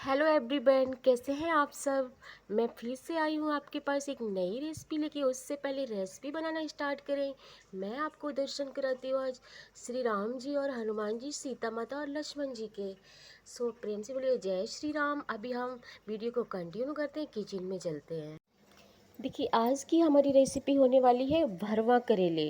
Hello everyone, कैसे हैं आप सब। मैं फिर से आई हूँ आपके पास एक नई रेसिपी लेके। उससे पहले रेसिपी बनाना स्टार्ट करें, मैं आपको दर्शन कराती हूँ आज श्री राम जी और हनुमान जी, सीता माता और लक्ष्मण जी के। सो प्रेम से बोलिए जय श्री राम। अभी हम वीडियो को कंटिन्यू करते हैं, किचन में चलते हैं। देखिए, आज की हमारी रेसिपी होने वाली है भरवा करेले।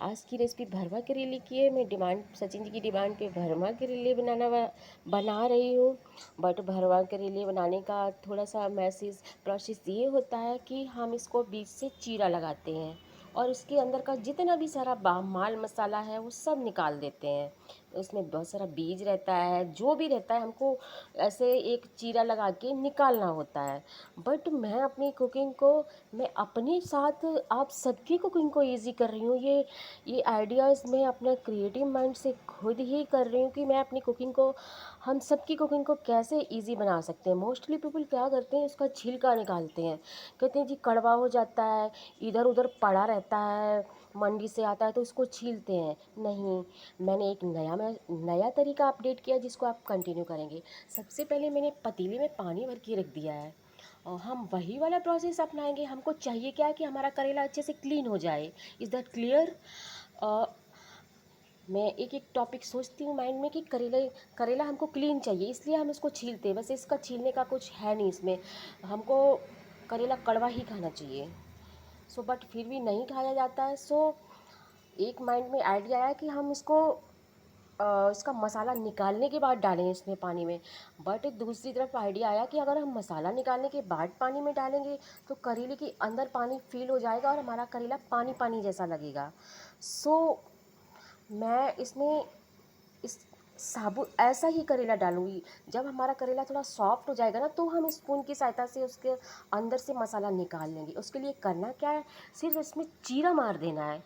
आज की रेसिपी भरवा करेले की है। मैं डिमांड सचिन जी की डिमांड पे भरवा करेले बना रही हूँ। बट भरवा करेले बनाने का थोड़ा सा मैसेज प्रोसेस ये होता है कि हम इसको बीच से चीरा लगाते हैं और उसके अंदर का जितना भी सारा माल मसाला है वो सब निकाल देते हैं। उसमें बहुत सारा बीज रहता है, जो भी रहता है हमको ऐसे एक चीरा लगा के निकालना होता है। बट मैं अपनी कुकिंग को, मैं अपने साथ आप सबकी कुकिंग को ईजी कर रही हूँ। ये आइडियाज़ मैं अपने क्रिएटिव माइंड से खुद ही कर रही हूँ कि मैं अपनी कुकिंग को, हम सबकी कुकिंग को कैसे इजी बना सकते हैं। मोस्टली पीपल क्या करते हैं, उसका छिलका निकालते हैं, कहते हैं जी कड़वा हो जाता है, इधर उधर पड़ा रहता है, मंडी से आता है तो उसको छीलते हैं। नहीं, मैंने एक नया तरीका अपडेट किया जिसको आप कंटिन्यू करेंगे। सबसे पहले मैंने पतीले में पानी भर के रख दिया है और हम वही वाला प्रोसेस अपनाएंगे। हमको चाहिए क्या है कि हमारा करेला अच्छे से क्लीन हो जाए। Is that clear. मैं एक एक टॉपिक सोचती हूँ माइंड में कि करेला हमको क्लीन चाहिए, इसलिए हम इसको छीलते हैं। बस इसका छीलने का कुछ है नहीं इसमें, हमको करेला कड़वा ही खाना चाहिए। सो बट फिर भी नहीं खाया जाता है। सो एक माइंड में आइडिया आया कि हम इसका मसाला निकालने के बाद डालें इसमें पानी में। बट दूसरी तरफ आइडिया आया कि अगर हम मसाला निकालने के बाद पानी में डालेंगे तो करेले के अंदर पानी फील हो जाएगा और हमारा करेला पानी पानी जैसा लगेगा। सो मैं इसमें इस साबुत ऐसा ही करेला डालूंगी। जब हमारा करेला थोड़ा सॉफ्ट हो जाएगा ना, तो हम स्पून की सहायता से उसके अंदर से मसाला निकाल लेंगे। उसके लिए करना क्या है, सिर्फ इसमें चीरा मार देना है।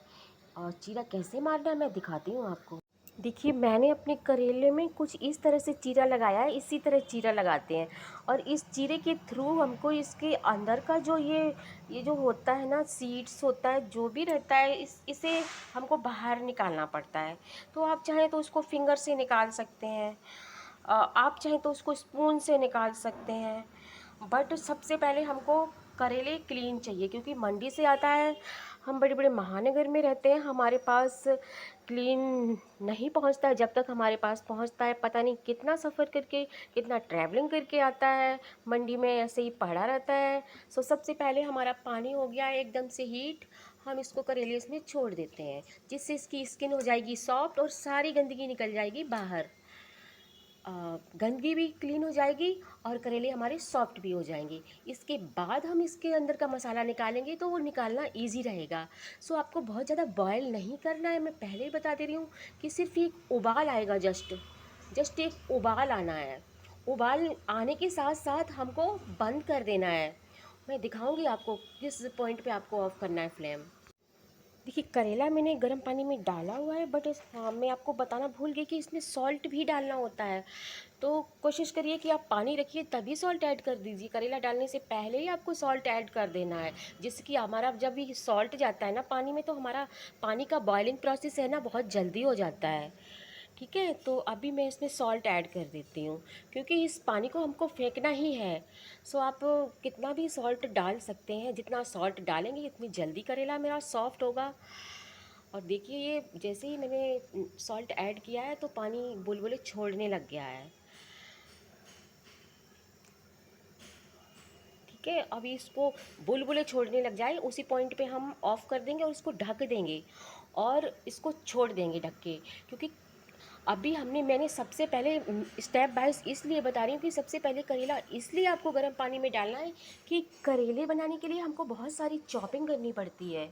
और चीरा कैसे मारना है मैं दिखाती हूँ आपको। देखिए, मैंने अपने करेले में कुछ इस तरह से चीरा लगाया है, इसी तरह चीरा लगाते हैं। और इस चीरे के थ्रू हमको इसके अंदर का जो ये जो होता है ना, सीड्स होता है, जो भी रहता है, इसे हमको बाहर निकालना पड़ता है। तो आप चाहें तो उसको फिंगर से निकाल सकते हैं, आप चाहें तो उसको स्पून से निकाल सकते हैं। बट सबसे पहले हमको करेले क्लीन चाहिए, क्योंकि मंडी से आता है। हम बड़े बड़े महानगर में रहते हैं, हमारे पास क्लीन नहीं पहुंचता है। जब तक हमारे पास पहुंचता है, पता नहीं कितना सफ़र करके, कितना ट्रैवलिंग करके आता है, मंडी में ऐसे ही पड़ा रहता है। सो सबसे पहले हमारा पानी हो गया है एकदम से हीट, हम इसको करेले इसमें छोड़ देते हैं, जिससे इसकी स्किन हो जाएगी सॉफ्ट और सारी गंदगी निकल जाएगी बाहर। गंदगी भी क्लीन हो जाएगी और करेले हमारे सॉफ्ट भी हो जाएंगे। इसके बाद हम इसके अंदर का मसाला निकालेंगे तो वो निकालना इजी रहेगा। सो आपको बहुत ज़्यादा बॉयल नहीं करना है, मैं पहले ही बता दे रही हूँ कि सिर्फ एक उबाल आएगा, जस्ट एक उबाल आना है। उबाल आने के साथ साथ हमको बंद कर देना है। मैं दिखाऊंगी आपको किस पॉइंट पे आपको ऑफ करना है फ्लेम। देखिए, करेला मैंने गर्म पानी में डाला हुआ है, बट हाँ, मैं आपको बताना भूल गई कि इसमें सॉल्ट भी डालना होता है। तो कोशिश करिए कि आप पानी रखिए तभी सॉल्ट ऐड कर दीजिए। करेला डालने से पहले ही आपको सॉल्ट ऐड कर देना है, जिससे कि हमारा जब भी सॉल्ट जाता है ना पानी में, तो हमारा पानी का बॉइलिंग प्रोसेस है ना बहुत जल्दी हो जाता है। ठीक है, तो अभी मैं इसमें सॉल्ट ऐड कर देती हूँ, क्योंकि इस पानी को हमको फेंकना ही है। सो आप कितना भी सॉल्ट डाल सकते हैं, जितना सॉल्ट डालेंगे इतनी जल्दी करेला मेरा सॉफ्ट होगा। और देखिए, ये जैसे ही मैंने सॉल्ट ऐड किया है तो पानी बुलबुले छोड़ने लग गया है। ठीक है, अभी इसको बुलबुले छोड़ने लग जाए उसी पॉइंट पे हम ऑफ़ कर देंगे और इसको ढक देंगे और इसको छोड़ देंगे ढक के। क्योंकि अभी मैंने सबसे पहले स्टेप बाय इसलिए बता रही हूँ कि सबसे पहले करेला इसलिए आपको गर्म पानी में डालना है कि करेले बनाने के लिए हमको बहुत सारी चॉपिंग करनी पड़ती है।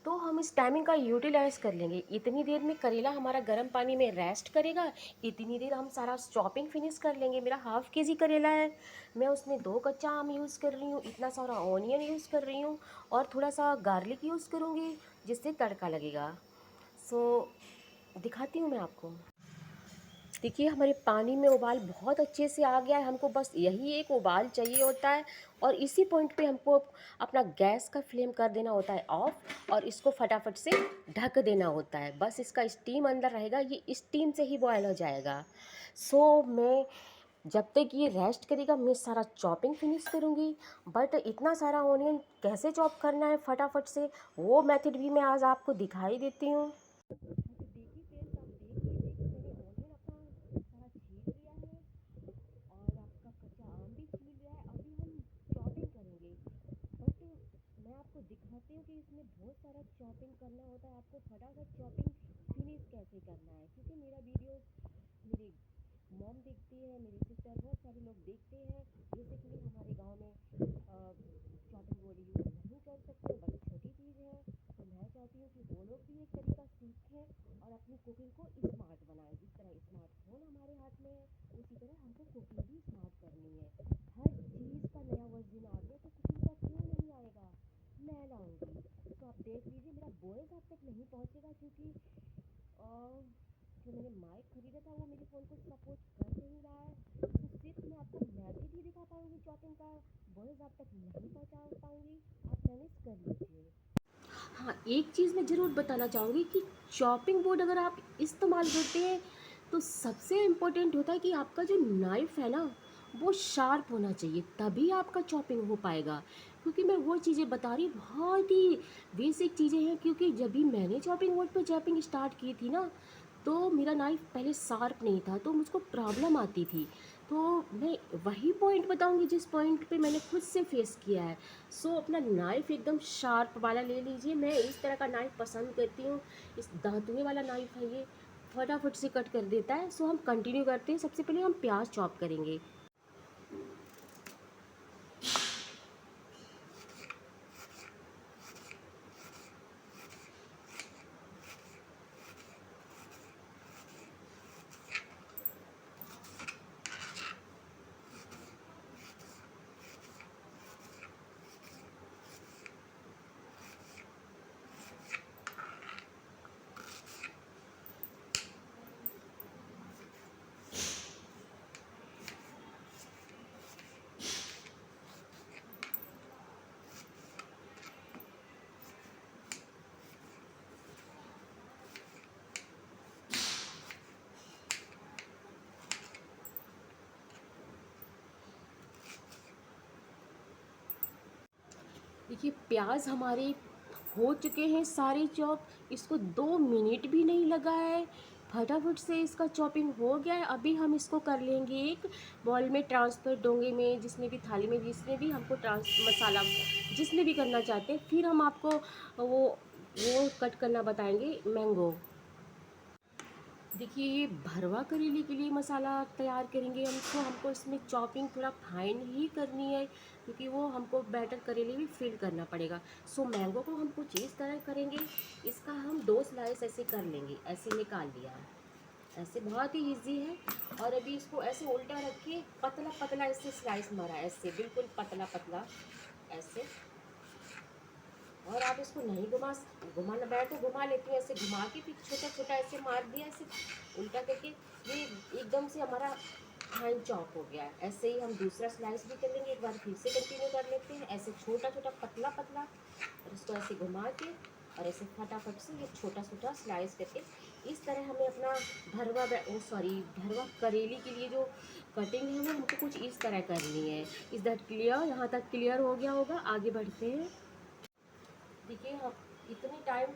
तो हम इस टाइमिंग का यूटिलाइज़ कर लेंगे। इतनी देर में करेला हमारा गर्म पानी में रेस्ट करेगा, इतनी देर हम सारा चॉपिंग फिनिश कर लेंगे। मेरा हाफ़ के जी करेला है, मैं उसमें 2 कच्चा आम यूज़ कर रही हूँ, इतना सारा ऑनियन यूज़ कर रही हूँ और थोड़ा सा गार्लिक यूज़ करूँगी, जिससे तड़का लगेगा। सो दिखाती हूँ मैं आपको। देखिए हमारे पानी में उबाल बहुत अच्छे से आ गया है, हमको बस यही एक उबाल चाहिए होता है। और इसी पॉइंट पे हमको अपना गैस का फ्लेम कर देना होता है ऑफ, और इसको फटाफट से ढक देना होता है। बस इसका स्टीम अंदर रहेगा, ये स्टीम से ही बॉयल हो जाएगा। मैं जब तक ये रेस्ट करेगा मैं सारा चॉपिंग फिनिश करूँगी। बट इतना सारा ऑनियन कैसे चॉप करना है फटाफट से, वो मेथड भी मैं आज आपको दिखाई देती हूँ। देखिए फ्रेंड्स, आप देख लीजिए कि मैंने ऑनियन अपना सारा छील लिया है, और आपका कच्चा आम भी छील लिया है। अभी हम चॉपिंग करेंगे, बट मैं आपको दिखाती हूँ कि इसमें बहुत सारा चॉपिंग करना होता है। आपको फटाफट चॉपिंग फिनिश कैसे करना है, क्योंकि मेरा वीडियो मेरी मॉम देखती है, मेरी सिस्टर, बहुत सारे लोग देखते हैं। बेसिकली हमारे गांव में चॉपिंग बोर्ड यूज़ नहीं कर सकते, बट छोटी चीज़ है, तो मैं चाहती हूँ कि वो लोग भी एक तरीका सीखें और अपनी कुकिंग को स्मार्ट बनाएं। जिस तरह स्मार्टफोन हमारे हाथ में है, उसी तरह हमको कुकिंग भी स्मार्ट करनी है। हर चीज़ का नया वर्जन आ गया, तो कुकिंग का क्यों नहीं आएगा, मैं लाऊंगी। तो आप देख लीजिए मेरा वॉइस आप तक नहीं पहुँचेगा, क्योंकि जो मैंने माइक खरीदा था वो मेरे फ़ोन को सपोर्ट कर नहीं रहा है। तो सिर्फ मैं आपको मैसेज ही दिखा पाऊँगी, चॉपिंग का वॉइस आप तक नहीं पहुँचा पाऊँगी। आप मैनेज कर लीजिए। हाँ, एक चीज़ मैं ज़रूर बताना चाहूँगी कि चॉपिंग बोर्ड अगर आप इस्तेमाल करते हैं, तो सबसे इम्पोर्टेंट होता है कि आपका जो नाइफ़ है ना, वो शार्प होना चाहिए, तभी आपका चॉपिंग हो पाएगा। क्योंकि मैं वो चीज़ें बता रही हूँ, बहुत ही बेसिक चीज़ें हैं। क्योंकि जब भी मैंने चॉपिंग बोर्ड पे चॉपिंग स्टार्ट की थी ना, तो मेरा नाइफ़ पहले शार्प नहीं था, तो मुझको प्रॉब्लम आती थी। तो मैं वही पॉइंट बताऊँगी जिस पॉइंट पे मैंने खुद से फेस किया है। अपना नाइफ़ एकदम शार्प वाला ले लीजिए। मैं इस तरह का नाइफ़ पसंद करती हूँ। इस दाँतुए वाला नाइफ़ है ये, फटाफट से कट कर देता है। हम कंटिन्यू करते हैं। सबसे पहले हम प्याज़ चॉप करेंगे। देखिए प्याज हमारे हो चुके हैं सारे चॉप। इसको 2 मिनट भी नहीं लगा है, फटाफट से इसका चॉपिंग हो गया है। अभी हम इसको कर लेंगे एक बॉल में ट्रांसफ़र, डोंगे में, जिसमें भी थाली में, जिसमें भी हमको मसाला जिसमें भी करना चाहते हैं। फिर हम आपको वो कट करना बताएंगे, मैंगो। देखिए ये भरवा करेले के लिए मसाला तैयार करेंगे हम, तो हमको इसमें चॉपिंग थोड़ा फाइन ही करनी है, क्योंकि वो हमको बैटर करेले भी फिल करना पड़ेगा। मैंगो को हम कुछ इस तरह करेंगे, इसका हम 2 स्लाइस ऐसे कर लेंगे। ऐसे निकाल लिया है, ऐसे बहुत ही इजी है। और अभी इसको ऐसे उल्टा रख के पतला पतला ऐसे स्लाइस मारा, ऐसे बिल्कुल पतला पतला ऐसे। और आप इसको नहीं घुमाना बैठ तो घुमा लेती हूँ, ऐसे घुमा के फिर छोटा छोटा ऐसे मार दिया, ऐसे उल्टा करके। ये एकदम से हमारा फाइन चॉप हो गया है। ऐसे ही हम दूसरा स्लाइस भी कर लेंगे। एक बार फिर से कंटिन्यू कर लेते हैं, ऐसे छोटा छोटा पतला पतला, और इसको ऐसे घुमा के और ऐसे फटाफट से ये छोटा छोटा स्लाइस करके। इस तरह हमें अपना भरवा करेली के लिए जो कटिंग है वो हमको कुछ इस तरह करनी है। Is that clear? यहाँ तक क्लियर हो गया होगा, आगे बढ़ते हैं। देखिए हम इतनी टाइम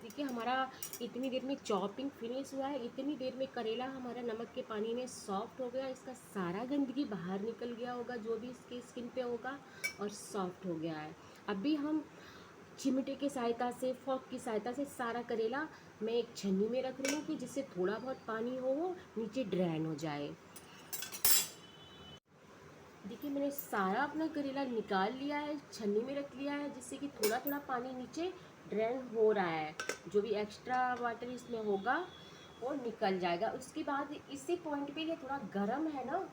देखिए हमारा इतनी देर में चॉपिंग फिनिश हुआ है। इतनी देर में करेला हमारा नमक के पानी में सॉफ्ट हो गया। इसका सारा गंदगी बाहर निकल गया होगा, जो भी इसके स्किन पे होगा, और सॉफ्ट हो गया है। अभी हम चिमटे की सहायता से, फॉक की सहायता से सारा करेला मैं एक छन्नी में रख रही हूँ, कि जिससे थोड़ा बहुत पानी हो वो नीचे ड्रेन हो जाए। देखिए मैंने सारा अपना करेला निकाल लिया है, छन्नी में रख लिया है, जिससे कि थोड़ा थोड़ा पानी नीचे ड्रेन हो रहा है। जो भी एक्स्ट्रा वाटर इसमें होगा वो निकल जाएगा। उसके बाद इसी पॉइंट पे ये थोड़ा गर्म है ना,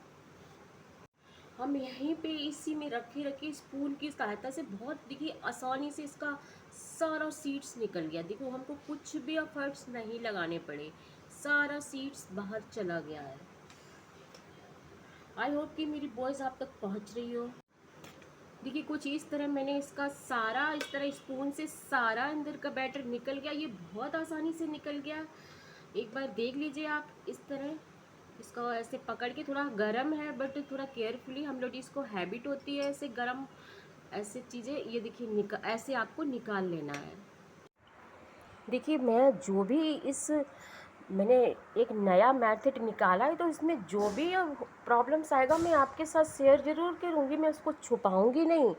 हम यहीं पे इसी में रखे रखे स्पून की सहायता से बहुत देखिए आसानी से इसका सारा सीड्स निकल गया। देखो हमको कुछ भी एफर्ट्स नहीं लगाने पड़े, सारा सीड्स बाहर चला गया है। आई होप कि मेरी वॉइस आप तक पहुंच रही हो। देखिए कुछ इस तरह मैंने इसका सारा इस तरह स्पून से सारा अंदर का बैटर निकल गया। ये बहुत आसानी से निकल गया, एक बार देख लीजिए आप। इस तरह इसको ऐसे पकड़ के, थोड़ा गरम है बट थोड़ा केयरफुली, हम लोग इसको हैबिट होती है ऐसे गरम ऐसे चीज़ें। ये देखिए ऐसे आपको निकाल लेना है। देखिए मैं जो भी मैंने एक नया मेथड निकाला है, तो इसमें जो भी प्रॉब्लम्स आएगा मैं आपके साथ शेयर ज़रूर करूँगी, मैं उसको छुपाऊँगी नहीं।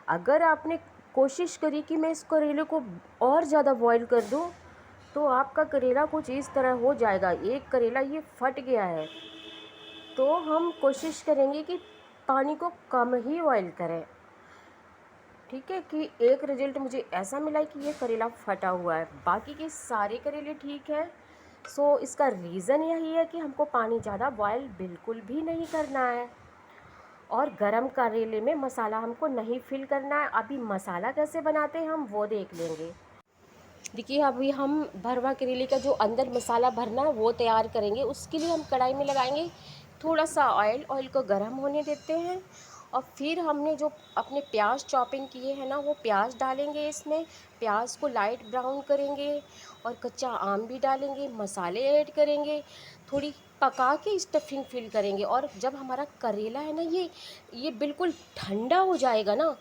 अगर आपने कोशिश करी कि मैं इस करेले को और ज़्यादा बॉईल कर दूँ, तो आपका करेला कुछ इस तरह हो जाएगा। एक करेला ये फट गया है, तो हम कोशिश करेंगे कि पानी को कम ही बॉईल करें। ठीक है, कि एक रिजल्ट मुझे ऐसा मिला है कि ये करेला फटा हुआ है, बाकी के सारे करेले ठीक हैं। सो इसका रीज़न यही है कि हमको पानी ज़्यादा बॉयल बिल्कुल भी नहीं करना है, और गरम करेले में मसाला हमको नहीं फिल करना है। अभी मसाला कैसे बनाते हैं हम वो देख लेंगे। देखिए अभी हम भरवा करेले का जो अंदर मसाला भरना है वो तैयार करेंगे। उसके लिए हम कढ़ाई में लगाएंगे थोड़ा सा ऑयल को गर्म होने देते हैं, और फिर हमने जो अपने प्याज चॉपिंग किए हैं ना, वो प्याज डालेंगे इसमें। प्याज को लाइट ब्राउन करेंगे, और कच्चा आम भी डालेंगे, मसाले ऐड करेंगे, थोड़ी पका के स्टफिंग फिल करेंगे। और जब हमारा करेला है ना, ये बिल्कुल ठंडा हो जाएगा ना,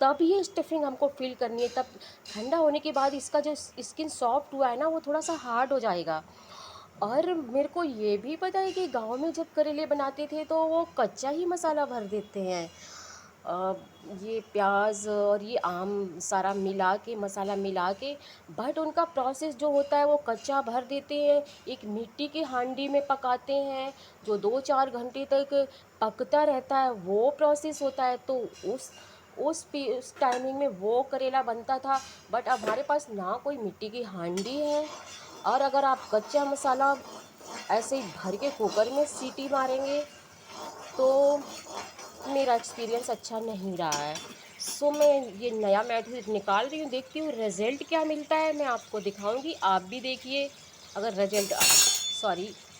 तब ये स्टफिंग हमको फिल करनी है। तब ठंडा होने के बाद इसका जो स्किन सॉफ्ट हुआ है ना, वो थोड़ा सा हार्ड हो जाएगा। और मेरे को ये भी पता है कि गांव में जब करेले बनाते थे तो वो कच्चा ही मसाला भर देते हैं। अ, ये प्याज और ये आम सारा मिला के, मसाला मिला के, बट उनका प्रोसेस जो होता है वो कच्चा भर देते हैं। एक मिट्टी की हांडी में पकाते हैं जो 2-4 घंटे तक पकता रहता है, वो प्रोसेस होता है। तो उस टाइमिंग में वो करेला बनता था। बट अब हमारे पास ना कोई मिट्टी की हांडी है, और अगर आप कच्चा मसाला ऐसे ही भर के कुकर में सीटी मारेंगे तो मेरा एक्सपीरियंस अच्छा नहीं रहा है। सो मैं ये नया मेथड निकाल रही हूँ, देखती हूँ रिज़ल्ट क्या मिलता है, मैं आपको दिखाऊंगी। आप भी देखिए, अगर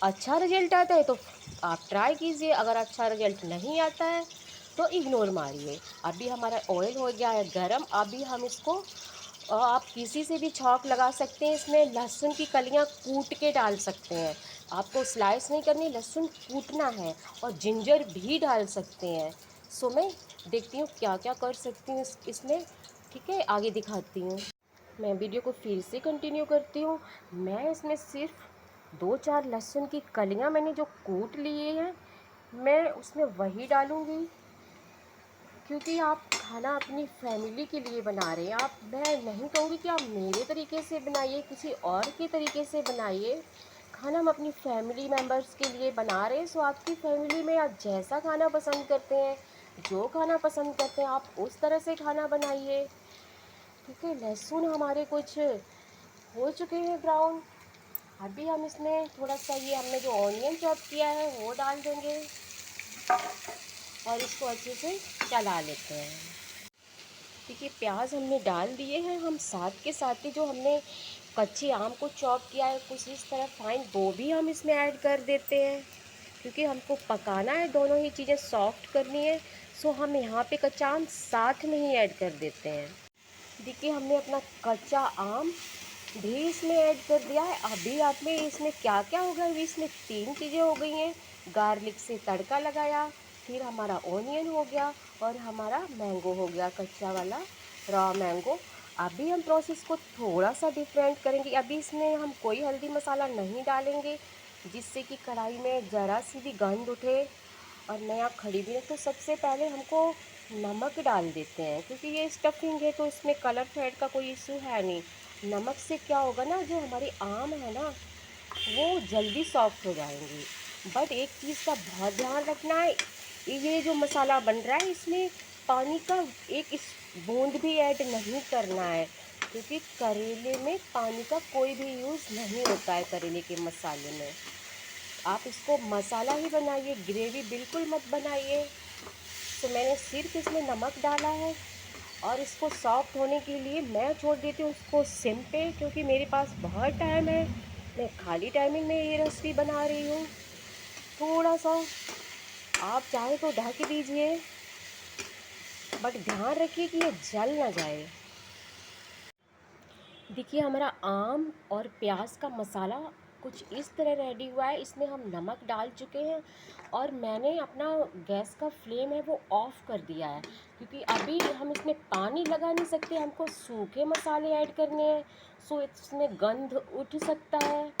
अच्छा रिज़ल्ट आता है तो आप ट्राई कीजिए, अगर अच्छा रिज़ल्ट नहीं आता है तो इग्नोर मारिए। अभी हमारा ऑयल हो गया है गरम। अभी हम इसको आप किसी से भी छौंक लगा सकते हैं। इसमें लहसुन की कलियां कूट के डाल सकते हैं, आपको स्लाइस नहीं करनी, लहसुन कूटना है। और जिंजर भी डाल सकते हैं। सो मैं देखती हूँ क्या क्या कर सकती हूँ इसमें। ठीक है, आगे दिखाती हूँ। मैं वीडियो को फिर से कंटिन्यू करती हूँ। मैं इसमें सिर्फ 2-4 लहसुन की कलियां मैंने जो कूट लिए हैं, मैं उसमें वही डालूँगी, क्योंकि आप खाना अपनी फैमिली के लिए बना रहे हैं। मैं नहीं कहूँगी कि आप मेरे तरीके से बनाइए, किसी और के तरीके से बनाइए। खाना हम अपनी फैमिली मेम्बर्स के लिए बना रहे हैं। सो आपकी फैमिली में आप जैसा खाना पसंद करते हैं, जो खाना पसंद करते हैं, आप उस तरह से खाना बनाइए। ठीक है, लहसुन हमारे कुछ हो चुके हैं ब्राउन। अभी हम इसमें थोड़ा सा ये हमने जो ऑनियन चॉप किया है वो डाल देंगे, और इसको अच्छे से चला लेते हैं। देखिए प्याज हमने डाल दिए हैं। हम साथ के साथ ही जो हमने कच्चे आम को चॉप किया है कुछ इस तरह फाइन, वो भी हम इसमें ऐड कर देते हैं, क्योंकि हमको पकाना है, दोनों ही चीज़ें सॉफ्ट करनी है। सो हम यहाँ पे कच्चा आम साथ में ही ऐड कर देते हैं। देखिए हमने अपना कच्चा आम भी इसमें ऐड कर दिया है। अभी आपने इसमें क्या क्या हो गया, अभी इसमें 3 चीज़ें हो गई हैं। गार्लिक से तड़का लगाया, फिर हमारा ऑनियन हो गया, और हमारा मैंगो हो गया, कच्चा वाला रॉ मैंगो। अभी हम प्रोसेस को थोड़ा सा डिफरेंट करेंगे। अभी इसमें हम कोई हल्दी मसाला नहीं डालेंगे, जिससे कि कढ़ाई में ज़रा सी भी गंध उठे और मैं यहाँ खड़ी भी हूँ। तो सबसे पहले हमको नमक डाल देते हैं, क्योंकि ये स्टफिंग है तो इसमें कलर फेड का कोई इशू है नहीं। नमक से क्या होगा ना, जो हमारे आम है ना वो जल्दी सॉफ्ट हो जाएंगे। बट एक चीज़ का बहुत ध्यान रखना है, ये जो मसाला बन रहा है इसमें पानी का एक इस बूंद भी ऐड नहीं करना है, क्योंकि करेले में पानी का कोई भी यूज़ नहीं होता है। करेले के मसाले में आप इसको मसाला ही बनाइए, ग्रेवी बिल्कुल मत बनाइए। सो मैंने सिर्फ इसमें नमक डाला है और इसको सॉफ्ट होने के लिए मैं छोड़ देती हूँ उसको सिम पे, क्योंकि मेरे पास बहुत टाइम है, मैं खाली टाइमिंग में ये रेसिपी बना रही हूँ। थोड़ा सा आप चाहे तो ढक दीजिए, बट ध्यान रखिए कि ये जल ना जाए। देखिए हमारा आम और प्याज का मसाला कुछ इस तरह रेडी हुआ है। इसमें हम नमक डाल चुके हैं और मैंने अपना गैस का फ्लेम है वो ऑफ़ कर दिया है, क्योंकि अभी हम इसमें पानी लगा नहीं सकते, हमको सूखे मसाले ऐड करने हैं। सो इसमें गंध उठ सकता है।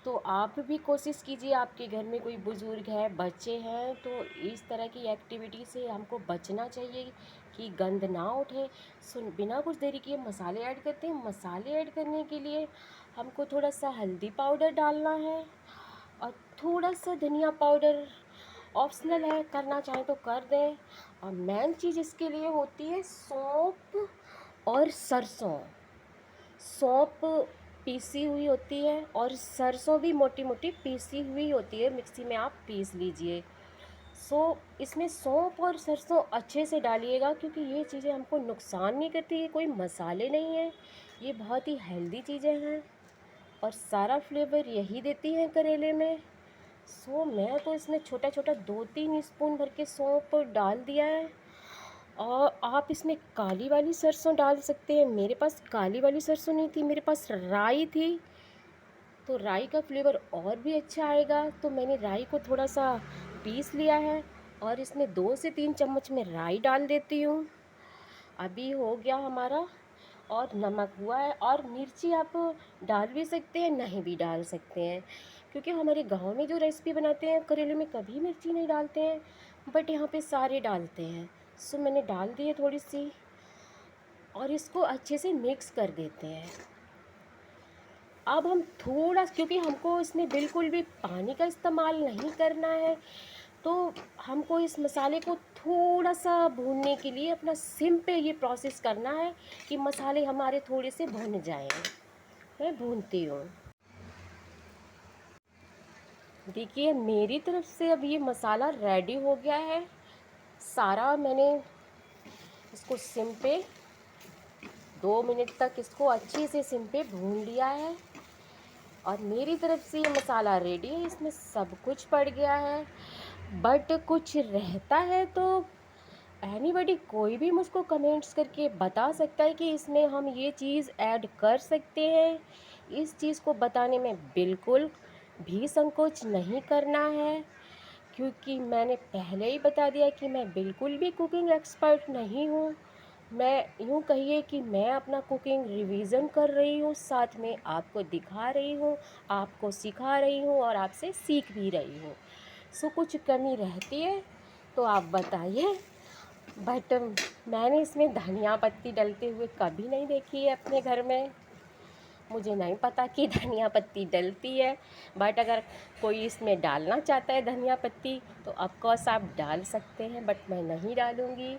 तो आप भी कोशिश कीजिए, आपके घर में कोई बुज़ुर्ग है, बच्चे हैं, तो इस तरह की एक्टिविटी से हमको बचना चाहिए कि गंध ना उठे। बिना कुछ देरी किए मसाले ऐड करते हैं। मसाले ऐड करने के लिए हमको थोड़ा सा हल्दी पाउडर डालना है और थोड़ा सा धनिया पाउडर, ऑप्शनल है, करना चाहें तो कर दें। और मेन चीज़ इसके लिए होती है सौंफ और सरसों। सौंफ पीसी हुई होती है और सरसों भी मोटी मोटी पीसी हुई होती है, मिक्सी में आप पीस लीजिए। इसमें सौंफ और सरसों अच्छे से डालिएगा, क्योंकि ये चीज़ें हमको नुकसान नहीं करती, ये कोई मसाले नहीं हैं, ये बहुत ही हेल्दी चीज़ें हैं और सारा फ्लेवर यही देती हैं करेले में। मैं तो इसमें छोटा छोटा 2-3 स्पून भर के सौंफ डाल दिया है। और आप इसमें काली वाली सरसों डाल सकते हैं। मेरे पास काली वाली सरसों नहीं थी, मेरे पास राई थी, तो राई का फ्लेवर और भी अच्छा आएगा। तो मैंने राई को थोड़ा सा पीस लिया है और इसमें 2 से 3 चम्मच में राई डाल देती हूँ। अभी हो गया हमारा। और नमक हुआ है, और मिर्ची आप डाल भी सकते हैं, नहीं भी डाल सकते हैं, क्योंकि हमारे गांव में जो रेसिपी बनाते हैं करेले में कभी मिर्ची नहीं डालते हैं, बट यहाँ पे सारे डालते हैं। मैंने डाल दी है थोड़ी सी और इसको अच्छे से मिक्स कर देते हैं। अब हम थोड़ा, क्योंकि हमको इसमें बिल्कुल भी पानी का इस्तेमाल नहीं करना है, तो हमको इस मसाले को थोड़ा सा भूनने के लिए अपना सिम पे ये प्रोसेस करना है कि मसाले हमारे थोड़े से भुन जाएं। मैं भूनती हूँ। देखिए मेरी तरफ से अब ये मसाला रेडी हो गया है सारा। मैंने इसको सिम पे 2 मिनट तक इसको अच्छे से सिम पे भून लिया है और मेरी तरफ से ये मसाला रेडी है। इसमें सब कुछ पड़ गया है, बट कुछ रहता है तो एनीबडी, कोई भी मुझको कमेंट्स करके बता सकता है कि इसमें हम ये चीज़ ऐड कर सकते हैं। इस चीज़ को बताने में बिल्कुल भी संकोच नहीं करना है, क्योंकि मैंने पहले ही बता दिया कि मैं बिल्कुल भी कुकिंग एक्सपर्ट नहीं हूँ। मैं यूँ कहिए कि मैं अपना कुकिंग रिवीज़न कर रही हूँ, साथ में आपको दिखा रही हूँ, आपको सिखा रही हूँ और आपसे सीख भी रही हूँ। कुछ कमी रहती है तो आप बताइए, बट मैंने इसमें धनिया पत्ती डलते हुए कभी नहीं देखी है अपने घर में। मुझे नहीं पता कि धनिया पत्ती डलती है, बट अगर कोई इसमें डालना चाहता है धनिया पत्ती तो ऑफकोर्स आप डाल सकते हैं, बट मैं नहीं डालूँगी।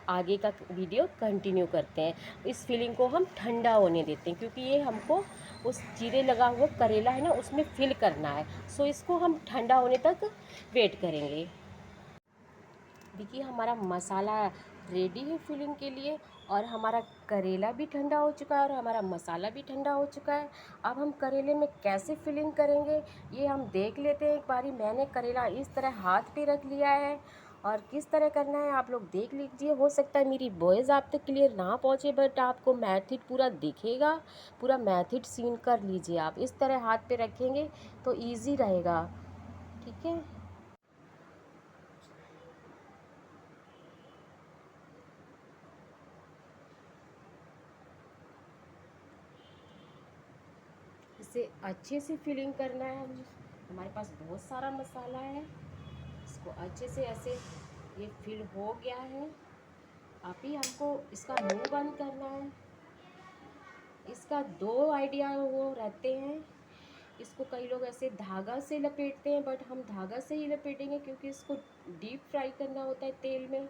आगे का वीडियो कंटिन्यू करते हैं। इस फीलिंग को हम ठंडा होने देते हैं, क्योंकि ये हमको उस जीरे लगा हुआ करेला है ना उसमें फिल करना है। इसको हम ठंडा होने तक वेट करेंगे। देखिए हमारा मसाला रेडी है फिलिंग के लिए और हमारा करेला भी ठंडा हो चुका है और हमारा मसाला भी ठंडा हो चुका है। अब हम करेले में कैसे फिलिंग करेंगे ये हम देख लेते हैं एक बारी। मैंने करेला इस तरह हाथ पे रख लिया है और किस तरह करना है आप लोग देख लीजिए। हो सकता है मेरी वॉइस आप तक क्लियर ना पहुँचे, बट आपको मेथड पूरा दिखेगा। पूरा मेथड सीन कर लीजिए। आप इस तरह हाथ पे रखेंगे तो ईज़ी रहेगा, ठीक है। इसे अच्छे से फिलिंग करना है। हमारे पास बहुत सारा मसाला है, इसको अच्छे से ऐसे ये फिल हो गया है। अभी हमको इसका मुंह बंद करना है। इसका 2 आइडिया वो रहते हैं। इसको कई लोग ऐसे धागा से लपेटते हैं, बट हम धागा से ही लपेटेंगे क्योंकि इसको डीप फ्राई करना होता है तेल में।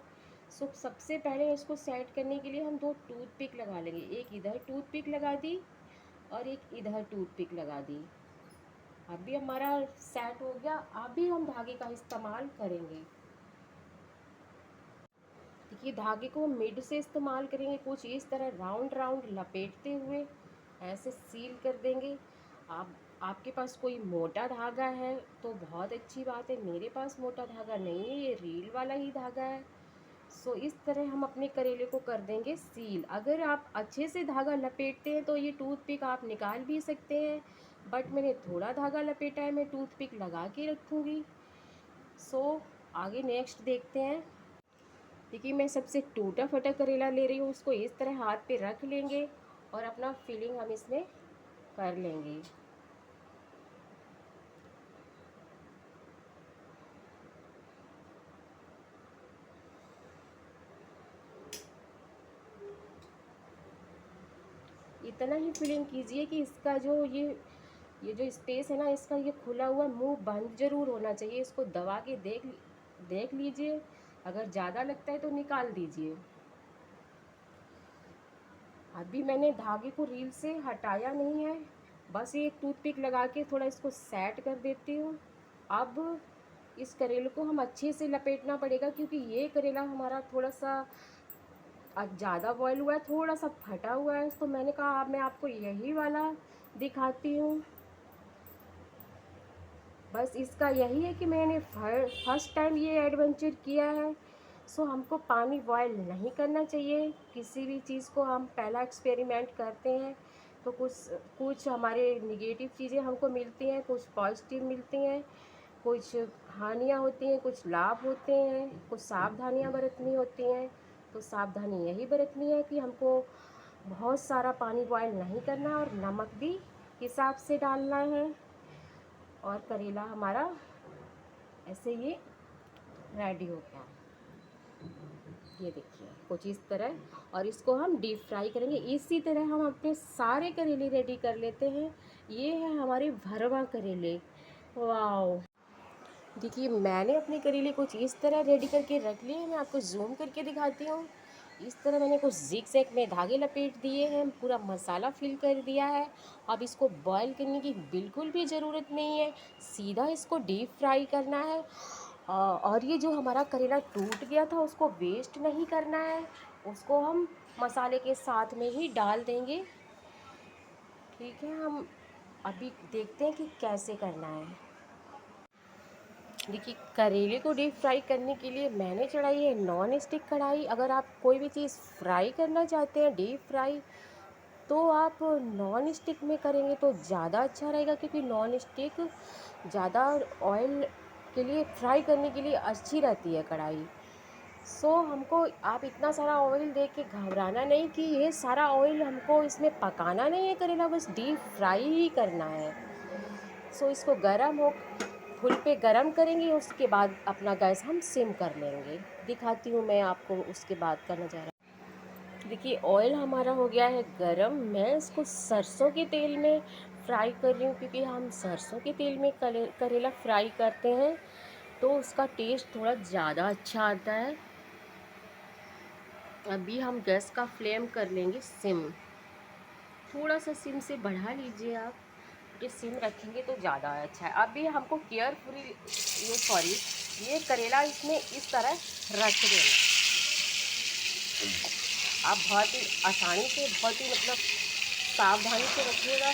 सबसे पहले इसको सेट करने के लिए हम 2 टूथपिक लगा लेंगे। एक इधर टूथपिक लगा दी और एक इधर टूथपिक लगा दी। अभी हमारा सेट हो गया। अभी हम धागे का इस्तेमाल करेंगे। देखिए धागे को मिड से इस्तेमाल करेंगे, कुछ इस तरह राउंड राउंड लपेटते हुए ऐसे सील कर देंगे। आप आपके पास कोई मोटा धागा है तो बहुत अच्छी बात है, मेरे पास मोटा धागा नहीं है, ये रील वाला ही धागा है। सो इस तरह हम अपने करेले को कर देंगे सील। अगर आप अच्छे से धागा लपेटते हैं तो ये टूथपिक आप निकाल भी सकते हैं, बट मैंने थोड़ा धागा लपेटा है, मैं टूथपिक लगा के रखूँगी। सो आगे नेक्स्ट देखते हैं। देखिए मैं सबसे टूटा फटा करेला ले रही हूँ, उसको इस तरह हाथ पे रख लेंगे और अपना फिलिंग हम इसमें कर लेंगे। इतना ही फिलिंग कीजिए कि इसका जो ये जो स्पेस है ना, इसका ये खुला हुआ मुंह बंद जरूर होना चाहिए। इसको दबा के देख लीजिए, अगर ज़्यादा लगता है तो निकाल दीजिए। अभी मैंने धागे को रील से हटाया नहीं है, बस ये एक टूथपिक लगा के थोड़ा इसको सेट कर देती हूँ। अब इस करेले को हम अच्छे से लपेटना पड़ेगा, क्योंकि ये करेला हमारा थोड़ा सा ज़्यादा बॉयल हुआ है, थोड़ा सा फटा हुआ है। तो मैंने कहा अब मैं आपको यही वाला दिखाती हूँ। बस इसका यही है कि मैंने फर्स्ट टाइम ये एडवेंचर किया है। सो हमको पानी बॉयल नहीं करना चाहिए। किसी भी चीज़ को हम पहला एक्सपेरिमेंट करते हैं तो कुछ कुछ हमारे निगेटिव चीज़ें हमको मिलती हैं, कुछ पॉजिटिव मिलती हैं, कुछ हानियाँ होती हैं, कुछ लाभ होते हैं, कुछ सावधानियाँ बरतनी होती हैं। तो सावधानी यही बरतनी है कि हमको बहुत सारा पानी बॉयल नहीं करना और नमक भी हिसाब से डालना है। और करेला हमारा ऐसे ये रेडी हो गया, ये देखिए कुछ इस तरह। और इसको हम डीप फ्राई करेंगे। इसी तरह हम अपने सारे करेले रेडी कर लेते हैं। ये है हमारे भरवा करेले। वाओ, देखिए मैंने अपने करेले कुछ इस तरह रेडी करके रख लिए हैं। मैं आपको जूम करके दिखाती हूँ। इस तरह मैंने कुछ जिग-जैग में धागे लपेट दिए हैं, पूरा मसाला फिल कर दिया है। अब इसको बॉयल करने की बिल्कुल भी ज़रूरत नहीं है, सीधा इसको डीप फ्राई करना है। और ये जो हमारा करेला टूट गया था उसको वेस्ट नहीं करना है, उसको हम मसाले के साथ में ही डाल देंगे। ठीक है, हम अभी देखते हैं कि कैसे करना है। देखिए करेले को डीप फ्राई करने के लिए मैंने चढ़ाई है नॉन स्टिक कढ़ाई। अगर आप कोई भी चीज़ फ्राई करना चाहते हैं डीप फ्राई, तो आप नॉन स्टिक में करेंगे तो ज़्यादा अच्छा रहेगा, क्योंकि नॉन स्टिक ज़्यादा ऑयल के लिए फ्राई करने के लिए अच्छी रहती है कढ़ाई। सो हमको आप इतना सारा ऑयल देख के घबराना नहीं कि ये सारा ऑयल हमको इसमें पकाना नहीं है करेला, बस डीप फ्राई ही करना है। सो इसको गरम हो फुल पे गरम करेंगे, उसके बाद अपना गैस हम सिम कर लेंगे। दिखाती हूँ मैं आपको उसके बाद का नज़ारा। देखिए ऑयल हमारा हो गया है गरम। मैं इसको सरसों के तेल में फ्राई कर रही हूँ, क्योंकि हम सरसों के तेल में करेला फ्राई करते हैं तो उसका टेस्ट थोड़ा ज़्यादा अच्छा आता है। अभी हम गैस का फ्लेम कर लेंगे सिम। थोड़ा सा सिम से बढ़ा लीजिए आप, ये सिम रखेंगे तो ज़्यादा अच्छा है। अभी हमको केयरफुली ये करेला इसमें इस तरह रख देना। आप बहुत ही आसानी से, बहुत ही मतलब सावधानी से रखिएगा।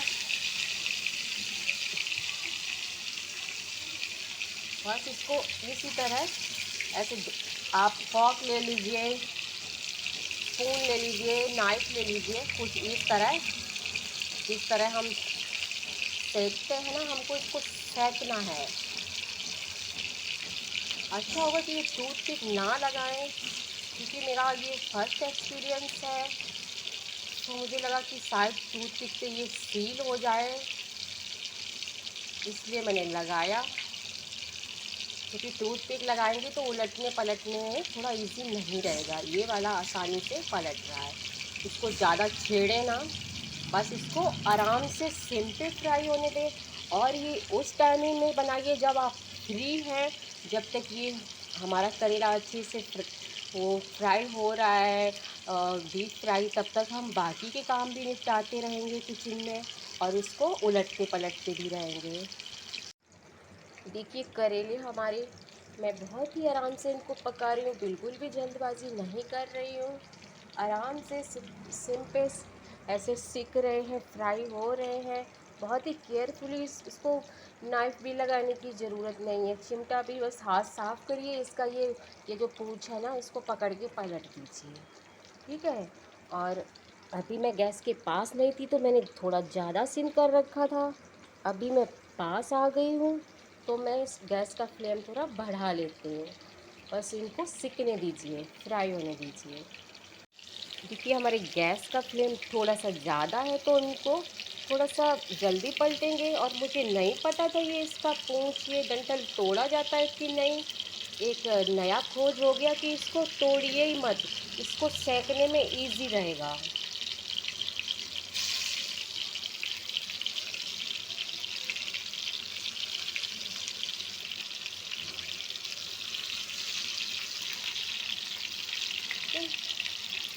बस इसको इसी तरह ऐसे आप फॉक ले लीजिए, स्पून ले लीजिए, नाइफ ले लीजिए, कुछ इस तरह जिस तरह हम सेकते हैं ना, हमको इसको सेकना है। अच्छा होगा कि ये टूथपिक ना लगाएं, क्योंकि मेरा ये फर्स्ट एक्सपीरियंस है। तो मुझे लगा कि शायद टूथपिक से ये सील हो जाए, इसलिए मैंने लगाया। क्योंकि टूथपिक लगाएंगे तो उलटने पलटने में थोड़ा इजी नहीं रहेगा। ये वाला आसानी से पलट रहा है। इसको ज़्यादा छेड़े ना, बस इसको आराम से सिम पे फ्राई होने दें। और ये उस टाइमिंग में बनाइए जब आप फ्री हैं, जब तक ये हमारा करेला अच्छे से वो फ्राई हो रहा है डीप फ्राई, तब तक हम बाकी के काम भी निपटाते रहेंगे किचन में और इसको उलटते पलटते भी रहेंगे। देखिए करेले हमारे मैं बहुत ही आराम से इनको पका रही हूँ, बिल्कुल भी जल्दबाजी नहीं कर रही हूँ। आराम से सिम पे ऐसे सिक रहे हैं, फ्राई हो रहे हैं। बहुत ही केयरफुली इसको नाइफ़ भी लगाने की ज़रूरत नहीं है, चिमटा भी बस हाथ साफ़ करिए, इसका ये जो पूँछ है ना, इसको पकड़ के पलट दीजिए, ठीक है। और अभी मैं गैस के पास नहीं थी तो मैंने थोड़ा ज़्यादा सिम कर रखा था। अभी मैं पास आ गई हूँ तो मैं इस गैस का फ्लेम थोड़ा बढ़ा लेती हूँ। बस इनको सिकने दीजिए, फ्राई होने दीजिए। देखिए हमारे गैस का फ्लेम थोड़ा सा ज़्यादा है तो इनको थोड़ा सा जल्दी पलटेंगे। और मुझे नहीं पता था ये इसका पूँछ, ये डंठल तोड़ा जाता है कि नहीं। एक नया खोज हो गया कि इसको तोड़िए ही मत, इसको सेंकने में इजी रहेगा।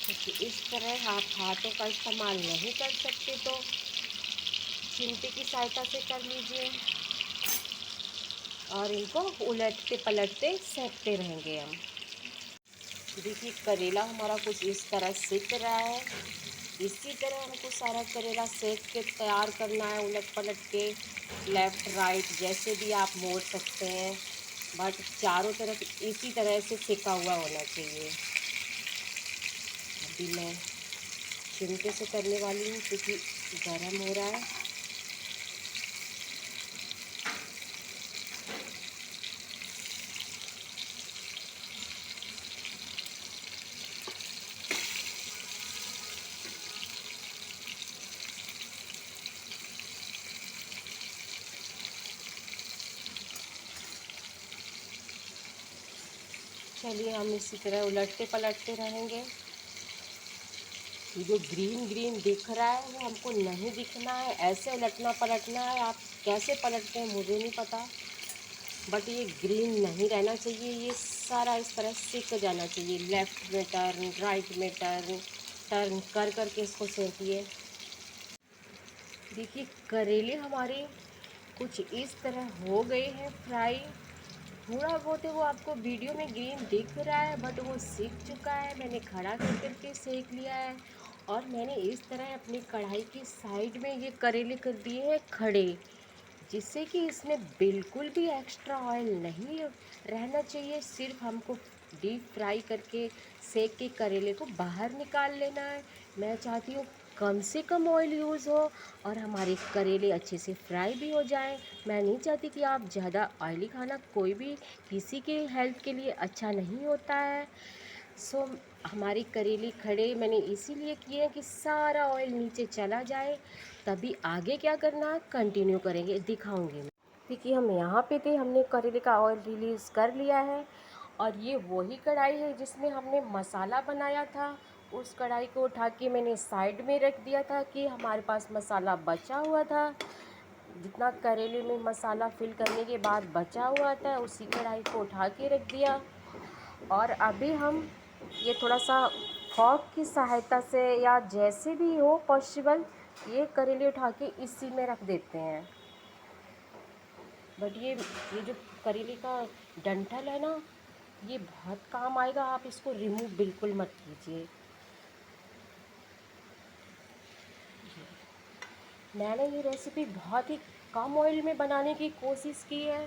देखिए इस तरह आप हाथों का इस्तेमाल नहीं कर सकते तो चिमटे की सहायता से कर लीजिए। और इनको उलटते पलटते सेकते रहेंगे हम। देखिए करेला हमारा कुछ इस तरह सेक रहा है। इसी तरह हमको सारा करेला सेक के तैयार करना है, उलट पलट के लेफ़्ट राइट जैसे भी आप मोड़ सकते हैं, बट चारों तरफ इसी तरह से सेका हुआ होना चाहिए। अभी मैं चिमटे से करने वाली हूँ क्योंकि गर्म हो रहा है। चलिए हम इसी तरह उलटते पलटते रहेंगे। ये जो ग्रीन ग्रीन दिख रहा है वो हमको नहीं दिखना है, ऐसे उलटना पलटना है। आप कैसे पलटते हैं मुझे नहीं पता, बट ये ग्रीन नहीं रहना चाहिए। ये सारा इस तरह सिक जाना चाहिए। लेफ़्ट में टर्न, राइट में टर्न, टर्न कर कर के इसको सेंकिए। देखिए करेले हमारे कुछ इस तरह हो गए हैं फ्राई। थोड़ा बहुत है वो आपको वीडियो में ग्रीन दिख रहा है, बट वो सीख चुका है। मैंने खड़ा कर करके सेक लिया है। और मैंने इस तरह अपनी कढ़ाई की साइड में ये करेले कर दिए हैं खड़े, जिससे कि इसमें बिल्कुल भी एक्स्ट्रा ऑयल नहीं रहना चाहिए। सिर्फ हमको डीप फ्राई करके सेक के करेले को बाहर निकाल लेना है। मैं चाहती हूँ कम से कम ऑयल यूज़ हो और हमारे करेले अच्छे से फ्राई भी हो जाएं। मैं नहीं चाहती कि आप ज़्यादा ऑयली खाना कोई भी किसी के हेल्थ के लिए अच्छा नहीं होता है। सो हमारी करेली खड़े मैंने इसीलिए किए हैं कि सारा ऑयल नीचे चला जाए। तभी आगे क्या करना है कंटिन्यू करेंगे, दिखाऊंगी मैं। देखिए हम यहाँ पे थे, हमने करेले का ऑयल रिलीज़ कर लिया है। और ये वही कढ़ाई है जिसमें हमने मसाला बनाया था। उस कढ़ाई को उठा के मैंने साइड में रख दिया था कि हमारे पास मसाला बचा हुआ था। जितना करेले में मसाला फिल करने के बाद बचा हुआ था उसी कढ़ाई को उठा के रख दिया। और अभी हम ये थोड़ा सा फॉक की सहायता से या जैसे भी हो पॉसिबल ये करेले उठा के इसी में रख देते हैं। बट ये जो करेले का डंठल है ना, ये बहुत काम आएगा। आप इसको रिमूव बिल्कुल मत कीजिए। मैंने ये रेसिपी बहुत ही कम ऑयल में बनाने की कोशिश की है,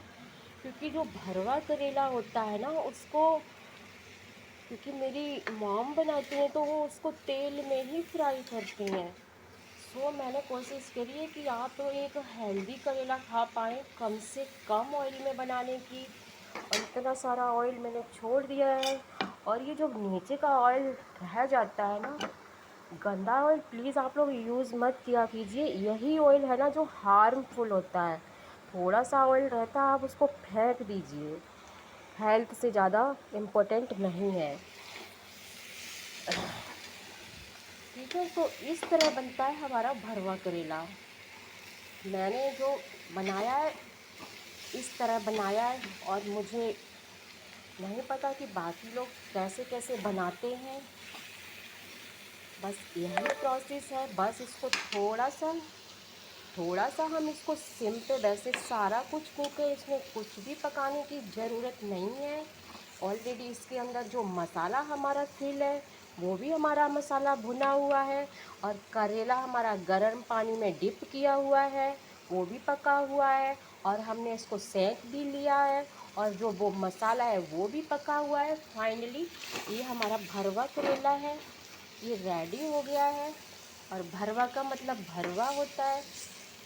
क्योंकि जो भरवा करेला होता है ना उसको, क्योंकि मेरी मॉम बनाती हैं तो वो उसको तेल में ही फ्राई करती हैं। सो मैंने कोशिश करी है कि आप एक हेल्दी करेला खा पाएँ कम से कम ऑयल में बनाने की। और इतना सारा ऑयल मैंने छोड़ दिया है। और ये जो नीचे का ऑयल रह जाता है ना, गंदा ऑयल प्लीज़ आप लोग यूज़ मत किया कीजिए। यही ऑयल है ना जो हार्मफुल होता है। थोड़ा सा ऑयल रहता है आप उसको फेंक दीजिए, हेल्थ से ज़्यादा इम्पोर्टेंट नहीं है। ठीक है, तो इस तरह बनता है हमारा भरवा करेला। मैंने जो बनाया है इस तरह बनाया है। और मुझे नहीं पता कि बाकी लोग कैसे कैसे बनाते हैं। बस यही प्रोसेस है। बस इसको थोड़ा सा थोड़ा सा हम इसको सिम पे, वैसे सारा कुछ कुक है, इसमें कुछ भी पकाने की ज़रूरत नहीं है। ऑलरेडी इसके अंदर जो मसाला हमारा फिल है वो भी हमारा मसाला भुना हुआ है, और करेला हमारा गर्म पानी में डिप किया हुआ है, वो भी पका हुआ है, और हमने इसको सेंक भी लिया है, और जो वो मसाला है वो भी पका हुआ है। फाइनली ये हमारा भरवा करेला है, ये रेडी हो गया है। और भरवा का मतलब भरवा होता है।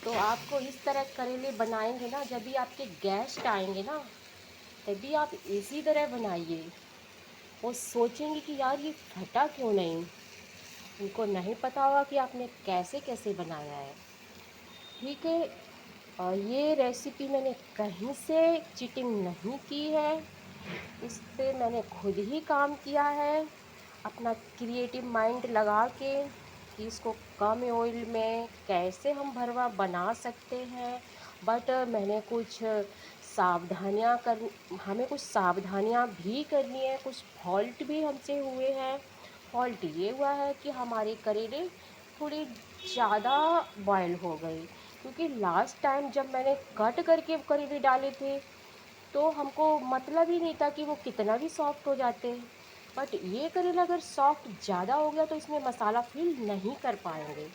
तो आपको इस तरह करेले बनाएंगे ना, जब भी आपके गेस्ट आएंगे ना, तभी आप इसी तरह बनाइए। वो सोचेंगे कि यार ये फटा क्यों नहीं। उनको नहीं पता होगा कि आपने कैसे कैसे बनाया है। ठीक है, और ये रेसिपी मैंने कहीं से चीटिंग नहीं की है, इस पे मैंने खुद ही काम किया है, अपना क्रिएटिव माइंड लगा के कि इसको कम ऑयल में कैसे हम भरवा बना सकते हैं। बट मैंने कुछ सावधानियां कर हमें कुछ सावधानियां भी करनी है, कुछ फॉल्ट भी हमसे हुए हैं। फॉल्ट ये हुआ है कि हमारे करेले थोड़ी ज़्यादा बॉयल हो गए, क्योंकि लास्ट टाइम जब मैंने कट करके करेले डाले थे तो हमको मतलब ही नहीं था कि वो कितना भी सॉफ्ट हो जाते हैं। बट ये करेला अगर सॉफ्ट ज़्यादा हो गया तो इसमें मसाला फिल नहीं कर पाएंगे।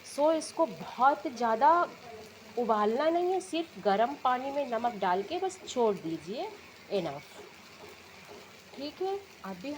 सो इसको बहुत ज़्यादा उबालना नहीं है, सिर्फ गर्म पानी में नमक डाल के बस छोड़ दीजिए, इनफ। ठीक है, अभी